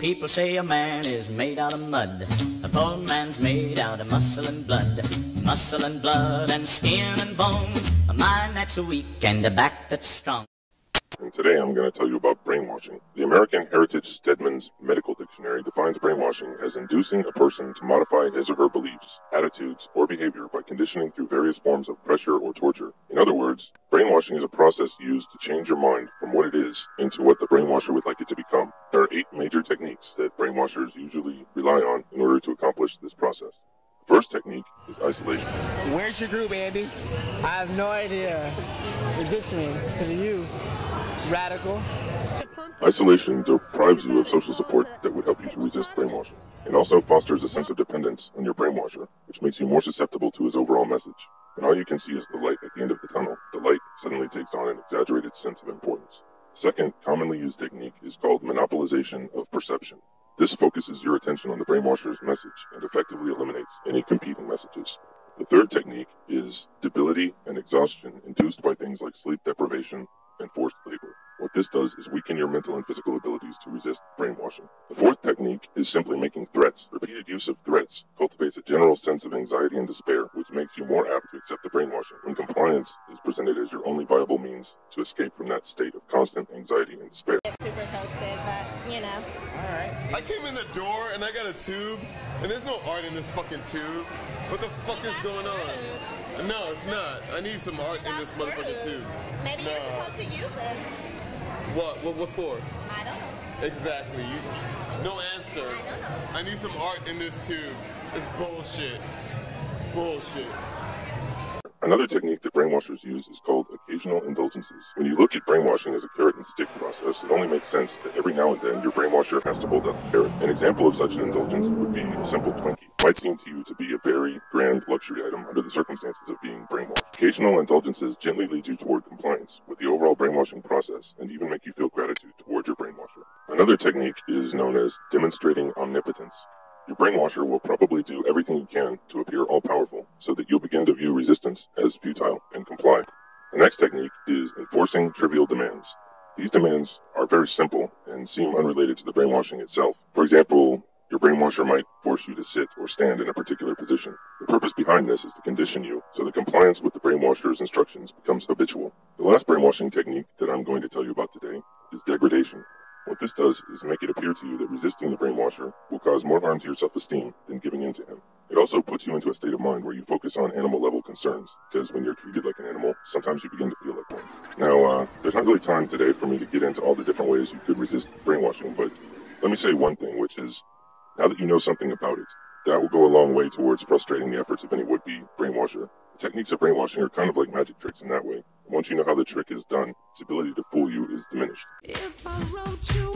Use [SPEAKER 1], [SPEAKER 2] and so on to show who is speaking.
[SPEAKER 1] People say a man is made out of mud. A poor man's made out of muscle and blood. Muscle and blood and skin and bones. A mind that's weak and a back that's strong.
[SPEAKER 2] And today I'm going to tell you about brainwashing. The American Heritage Stedman's Medical Dictionary defines brainwashing as inducing a person to modify his or her beliefs, attitudes, or behavior by conditioning through various forms of pressure or torture. In other words, brainwashing is a process used to change your mind from what it is into what the brainwasher would like it to become. There are 8 major techniques that brainwashers usually rely on in order to accomplish this process. The first technique is isolation.
[SPEAKER 3] Where's your group, Andy? I have no idea. It ditched me because of you. Radical.
[SPEAKER 2] Isolation deprives you of social support that would help you to resist brainwashing. It also fosters a sense of dependence on your brainwasher, which makes you more susceptible to his overall message. When all you can see is the light at the end of the tunnel, the light suddenly takes on an exaggerated sense of importance. The second commonly used technique is called monopolization of perception. This focuses your attention on the brainwasher's message and effectively eliminates any competing messages. The third technique is debility and exhaustion induced by things like sleep deprivation and forced labor. What this does is weaken your mental and physical abilities to resist brainwashing. The fourth technique is simply making threats. Repeated use of threats cultivates a general sense of anxiety and despair, which makes you more apt to accept the brainwashing when compliance is presented as your only viable means to escape from that state of constant anxiety and despair.
[SPEAKER 4] It's super toasted, but you know.
[SPEAKER 3] Alright.
[SPEAKER 5] I came in the door and I got a tube, and there's no art in this fucking tube. What the fuck is going on? No, it's not. I need some art in this motherfucking tube.
[SPEAKER 4] Maybe you're supposed to use it.
[SPEAKER 5] What for?
[SPEAKER 4] I don't know.
[SPEAKER 5] Exactly. No answer.
[SPEAKER 4] I don't know.
[SPEAKER 5] I need some art in this tube. It's bullshit. Bullshit.
[SPEAKER 2] Another technique that brainwashers use is called occasional indulgences. When you look at brainwashing as a carrot and stick process, it only makes sense that every now and then your brainwasher has to hold up the carrot. An example of such an indulgence would be a simple Twinkie. It might seem to you to be a very grand luxury item under the circumstances of being brainwashed. Occasional indulgences gently lead you toward compliance with the overall brainwashing process and even make you feel gratitude toward your brainwasher. Another technique is known as demonstrating omnipotence. Your brainwasher will probably do everything he can to appear all-powerful, so that you'll begin to view resistance as futile and comply. The next technique is enforcing trivial demands. These demands are very simple and seem unrelated to the brainwashing itself. For example, your brainwasher might force you to sit or stand in a particular position. The purpose behind this is to condition you so that compliance with the brainwasher's instructions becomes habitual. The last brainwashing technique that I'm going to tell you about today is degradation. What this does is make it appear to you that resisting the brainwasher will cause more harm to your self-esteem than giving in to him. It also puts you into a state of mind where you focus on animal-level concerns, because when you're treated like an animal, sometimes you begin to feel like one. Now, there's not really time today for me to get into all the different ways you could resist brainwashing, but let me say one thing, which is, now that you know something about it, that will go a long way towards frustrating the efforts of any would-be brainwasher. The techniques of brainwashing are kind of like magic tricks in that way. Once you know how the trick is done, its ability to fool you is diminished.
[SPEAKER 6] If I wrote you